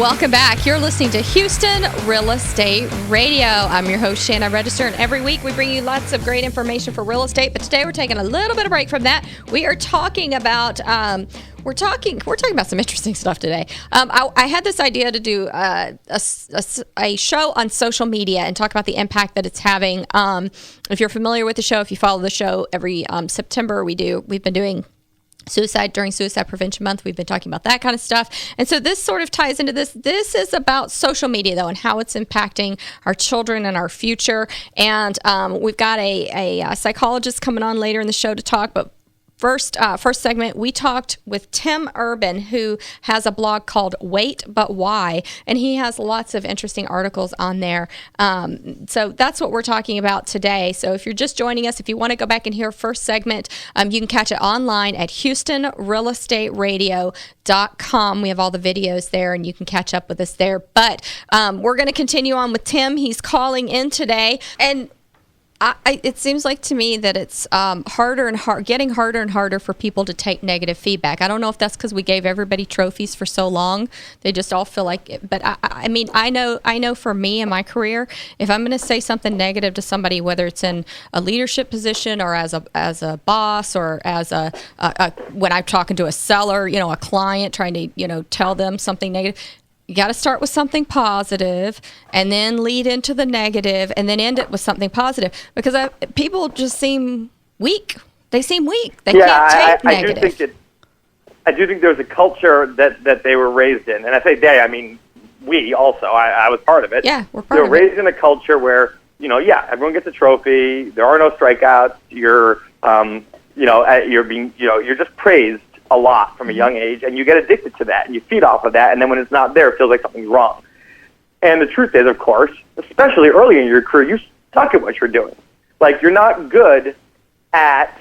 Welcome back. You're listening to Houston Real Estate Radio. I'm your host, Shanna Register, and every week we bring you lots of great information for real estate. But today we're taking a little bit of break from that. We are talking about we're talking about some interesting stuff today. I had this idea to do a show on social media and talk about the impact that it's having. If you're familiar with the show, if you follow the show, every September we've been doing suicide during Suicide Prevention Month. We've been talking about that kind of stuff. And so this sort of ties into this. This is about social media, though, and how it's impacting our children and our future. And we've got a psychologist coming on later in the show to talk, but First segment, we talked with Tim Urban, who has a blog called Wait But Why, and he has lots of interesting articles on there. So that's what we're talking about today. So if you're just joining us, if you want to go back and hear first segment, you can catch it online at HoustonRealEstateRadio.com. We have all the videos there, and you can catch up with us there. But we're going to continue on with Tim. He's calling in today, and it seems like to me that it's getting harder and harder for people to take negative feedback. I don't know if that's because we gave everybody trophies for so long. They just all feel like it. But I mean, I know for me in my career, if I'm going to say something negative to somebody, whether it's in a leadership position or as a boss or as when I'm talking to a seller, a client trying to, tell them something negative, you got to start with something positive and then lead into the negative and then end it with something positive, because people just seem weak. They seem weak. They can't take negative. I do think there's a culture that they were raised in. And I say they, I mean we also. I was part of it. Yeah, we're part of it. They're raised in a culture where, everyone gets a trophy. There are no strikeouts. You're just praised a lot from a young age, and you get addicted to that, and you feed off of that, and then when it's not there, it feels like something's wrong. And the truth is, of course, especially early in your career, you suck at what you're doing. Like, you're not good at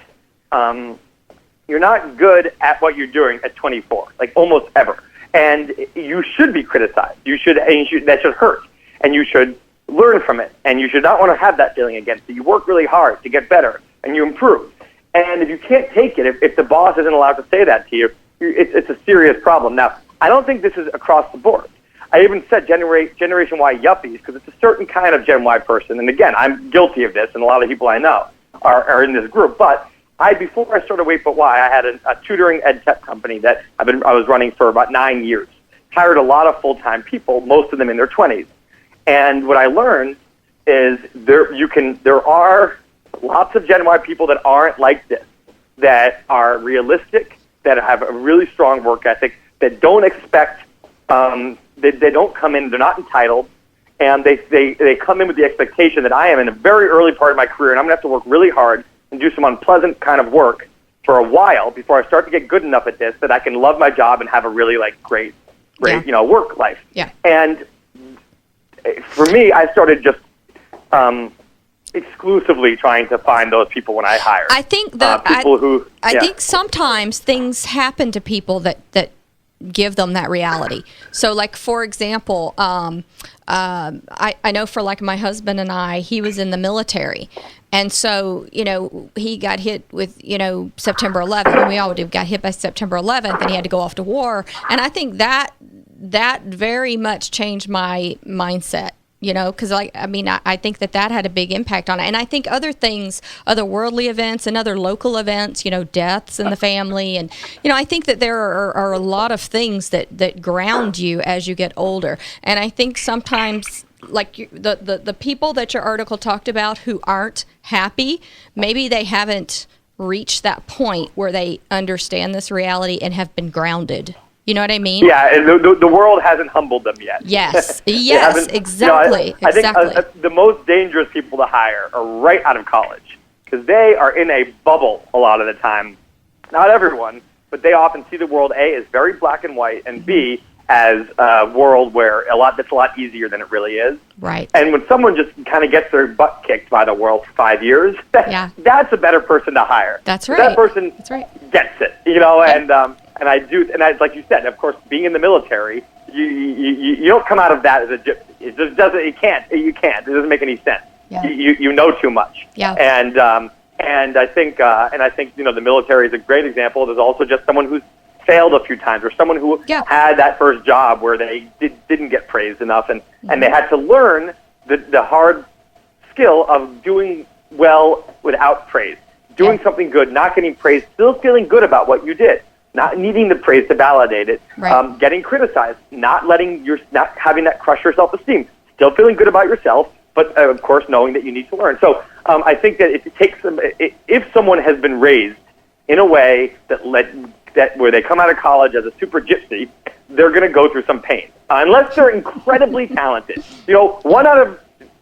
what you're doing at 24, like almost ever. And you should be criticized. That should hurt, and you should learn from it, and you should not want to have that feeling again. So you work really hard to get better, and you improve. And if you can't take it, if the boss isn't allowed to say that to you, it's a serious problem. Now, I don't think this is across the board. I even said Generation Y yuppies, because it's a certain kind of Gen Y person. And again, I'm guilty of this, and a lot of people I know are in this group. But before I started Wait But Why, I had a tutoring ed tech company that I was running for about 9 years. Hired a lot of full-time people, most of them in their 20s. And what I learned is there are lots of Gen Y people that aren't like this, that are realistic, that have a really strong work ethic, that don't expect, they don't come in, they're not entitled, and they come in with the expectation that I am in a very early part of my career, and I'm going to have to work really hard and do some unpleasant kind of work for a while before I start to get good enough at this that I can love my job and have a really great work life. Yeah. And for me, I started just exclusively trying to find those people when I hire. I think that I think sometimes things happen to people that give them that reality. So, like, for example, I know for my husband and I, he was in the military. And so, he got hit with, September 11th, and we all got hit by September 11th, and he had to go off to war. And I think that very much changed my mindset. Because I think that had a big impact on it. And I think other things, other worldly events and other local events, deaths in the family. And, I think that there are a lot of things that ground you as you get older. And I think sometimes, the people that your article talked about who aren't happy, maybe they haven't reached that point where they understand this reality and have been grounded. You know what I mean? Yeah, and the world hasn't humbled them yet. Yes, yes, exactly. I think the most dangerous people to hire are right out of college, because they are in a bubble a lot of the time. Not everyone, but they often see the world, A, as very black and white, and B, as a world where that's a lot easier than it really is. Right. And when someone just kind of gets their butt kicked by the world for 5 years, that's a better person to hire. That's right. That person gets it, Yeah. And like you said, of course, being in the military, you don't come out of that as a gypsy. It just doesn't. You can't. It doesn't make any sense. Yeah. You know too much. Yeah. And I think the military is a great example. There's also just someone who's failed a few times, or someone who had that first job where they didn't get praised enough, and they had to learn the hard skill of doing well without praise, doing something good, not getting praised, still feeling good about what you did, not needing the praise to validate it, getting criticized, not having that crush your self-esteem, still feeling good about yourself, but of course knowing that you need to learn. So I think that if someone has been raised in a way that where they come out of college as a super gypsy, they're going to go through some pain. Unless they're incredibly talented. 1 out of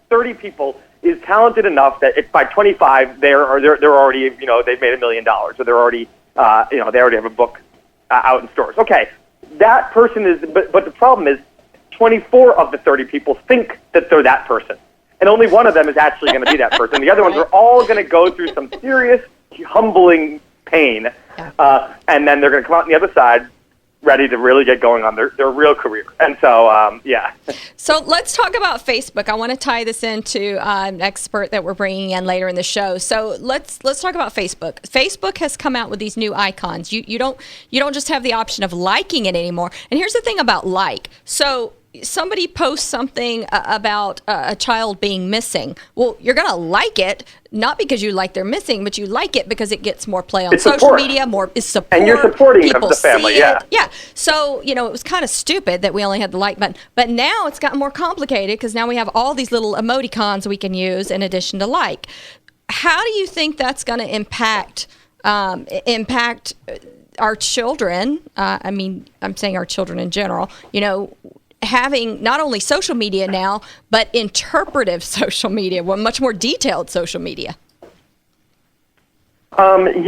30 people is talented enough that if by 25 they're already, they've made $1 million, or they're already, they already have a book out in stores. Okay, that person is, but the problem is 24 of the 30 people think that they're that person. And only one of them is actually going to be that person. The other ones are all going to go through some serious, humbling pain, and then they're going to come out on the other side ready to really get going on their real career. And so, So let's talk about Facebook. I want to tie this into an expert that we're bringing in later in the show. So let's talk about Facebook. Facebook has come out with these new icons. You don't just have the option of liking it anymore. And here's the thing about like. So somebody posts something about a child being missing. Well, you're going to like it, not because you like they're missing, but you like it because it gets more play on social media, more is support. And you're supporting people the family, see it. Yeah. So, it was kind of stupid that we only had the like button. But now it's gotten more complicated because now we have all these little emoticons we can use in addition to like. How do you think that's going to impact our children? I'm saying our children in general, having not only social media now, but interpretive social media, much more detailed social media. It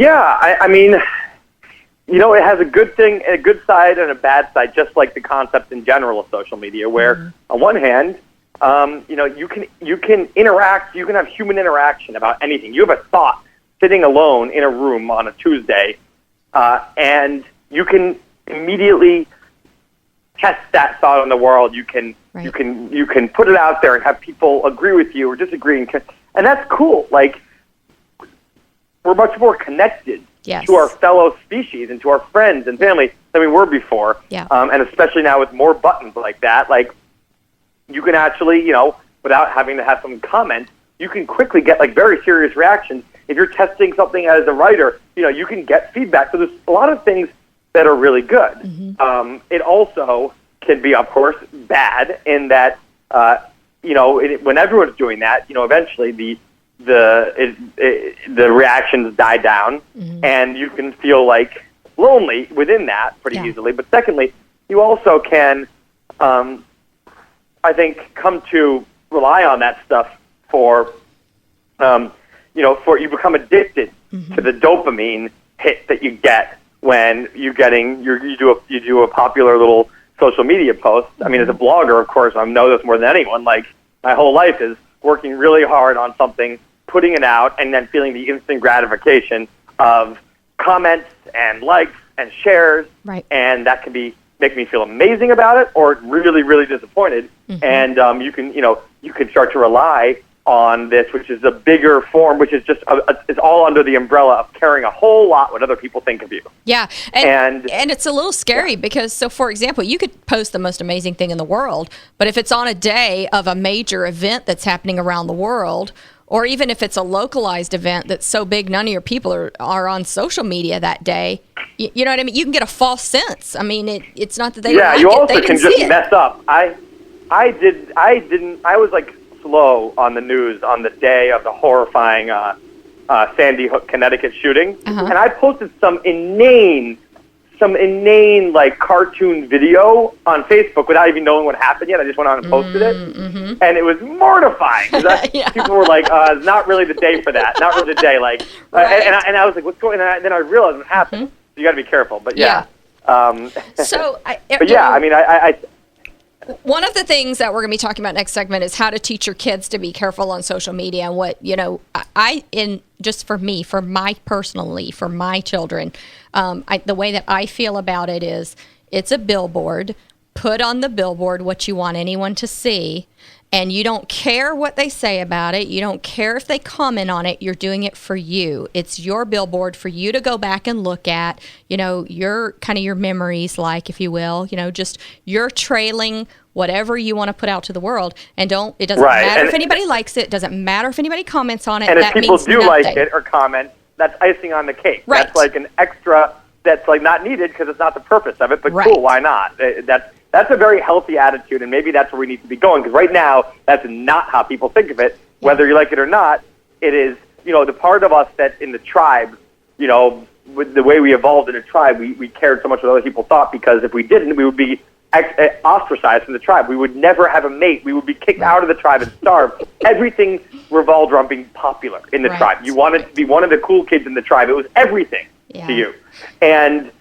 has a good side and a bad side, just like the concept in general of social media, where on one hand, you can interact, you can have human interaction about anything. You have a thought sitting alone in a room on a Tuesday, and you can immediately test that thought on the world. You can put it out there and have people agree with you or disagree, and that's cool. Like, we're much more connected to our fellow species and to our friends and family than we were before. And especially now with more buttons like that, like, you can actually, without having to have some comment, you can quickly get like very serious reactions. If you're testing something as a writer, you can get feedback. So there's a lot of things that are really good. It also can be, of course, bad in that, when everyone's doing that, eventually the reactions die down, and you can feel like lonely within that pretty easily. But secondly, you also can, I think, come to rely on that stuff for you become addicted to the dopamine hit that you get when you do a popular little social media post. I mean, as a blogger, of course, I know this more than anyone. Like, my whole life is working really hard on something, putting it out, and then feeling the instant gratification of comments and likes and shares. Right. And that can make me feel amazing about it, or really, really disappointed. And you can start to rely on this, which is a bigger form, which is just it's all under the umbrella of caring a whole lot what other people think of you. Yeah, and it's a little scary because, so for example, you could post the most amazing thing in the world, but if it's on a day of a major event that's happening around the world, or even if it's a localized event that's so big none of your people are on social media that day, you know what I mean? You can get a false sense. I mean, it's not that they don't like you it, also they can just mess up. I was like slow on the news on the day of the horrifying Sandy Hook, Connecticut shooting, and I posted some inane like cartoon video on Facebook without even knowing what happened yet. I just went on and posted it, and it was mortifying. People were like, "It's not really the day for that. Not really the day." Like, and I was like, "What's going on?" And then I realized what happened. So you got to be careful. But one of the things that we're going to be talking about next segment is how to teach your kids to be careful on social media, and what, for my children, the way that I feel about it is it's a billboard. Put on the billboard what you want anyone to see, and you don't care what they say about it. You don't care if they comment on it. You're doing it for you. It's your billboard for you to go back and look at, your kind of your memories, like, if you will, just you're trailing whatever you want to put out to the world. And it doesn't matter if anybody likes it. Doesn't matter if anybody comments on it. And if people do like it or comment, that's icing on the cake. Right. That's like an extra that's like not needed because it's not the purpose of it, but right. Cool, why not? That's a very healthy attitude, and maybe that's where we need to be going, because right now, that's not how people think of it. Whether you like it or not, it is, the part of us that in the tribe, with the way we evolved in a tribe, we cared so much what other people thought, because if we didn't, we would be ostracized from the tribe. We would never have a mate. We would be kicked out of the tribe and starved. Everything revolved around being popular in the tribe. You wanted to be one of the cool kids in the tribe. It was everything to you. And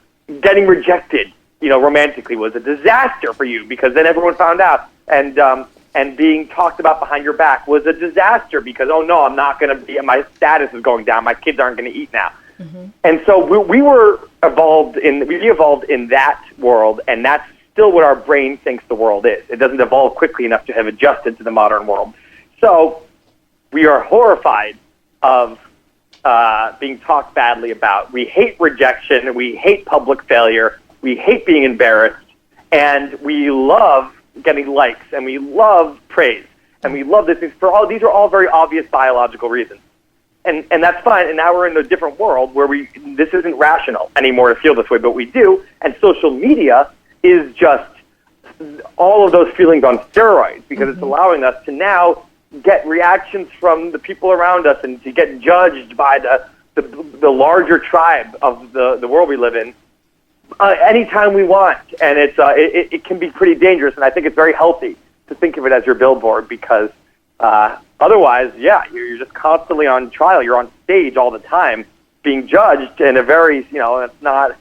getting rejected, romantically was a disaster for you, because then everyone found out. And being talked about behind your back was a disaster, because, oh no, I'm not going to be, my status is going down. My kids aren't going to eat now. Mm-hmm. And so we evolved in that world, and that's still what our brain thinks the world is. It doesn't evolve quickly enough to have adjusted to the modern world. So we are horrified of being talked badly about. We hate rejection. We hate public failure. We hate being embarrassed. And we love getting likes, and we love praise, and we love this. These are all very obvious biological reasons. And that's fine. And now we're in a different world where this isn't rational anymore to feel this way, but we do. And social media is just all of those feelings on steroids, because it's allowing us to now get reactions from the people around us and to get judged by the larger tribe of the world we live in anytime we want. And it can be pretty dangerous, and I think it's very healthy to think of it as your billboard, because otherwise, you're just constantly on trial. You're on stage all the time being judged in a very, it's not,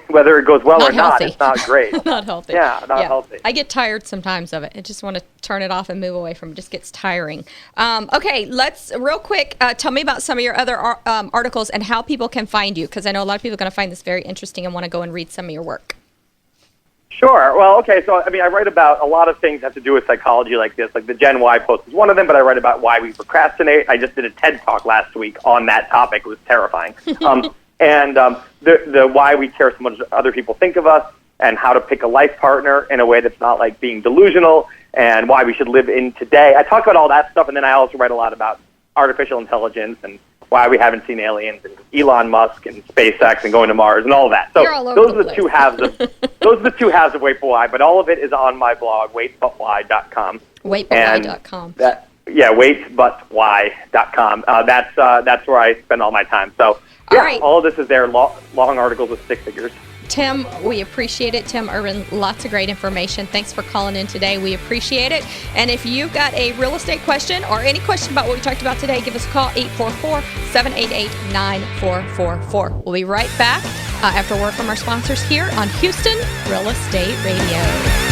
whether it goes well or not, it's not great. Not healthy. Yeah, not healthy. I get tired sometimes of it. I just want to turn it off and move away from it. It just gets tiring. Okay, let's real quick, tell me about some of your other articles and how people can find you, because I know a lot of people are going to find this very interesting and want to go and read some of your work. Sure. Well, okay, so, I write about a lot of things that have to do with psychology like this, like the Gen Y post is one of them, but I write about why we procrastinate. I just did a TED Talk last week on that topic. It was terrifying. And the why we care so much what other people think of us, and how to pick a life partner in a way that's not like being delusional, and why we should live in today. I talk about all that stuff, and then I also write a lot about artificial intelligence and why we haven't seen aliens, and Elon Musk and SpaceX and going to Mars and all of that. So those are the two halves of Wait But Why, but all of it is on my blog, waitbutwhy.com. Waitbutwhy.com. Waitbutwhy.com. That's where I spend all my time. So all of this is there, long articles with stick figures. Tim, we appreciate it. Tim Urban, lots of great information. Thanks for calling in today. We appreciate it. And if you've got a real estate question or any question about what we talked about today, give us a call, 844-788-9444. We'll be right back after word from our sponsors here on Houston Real Estate Radio.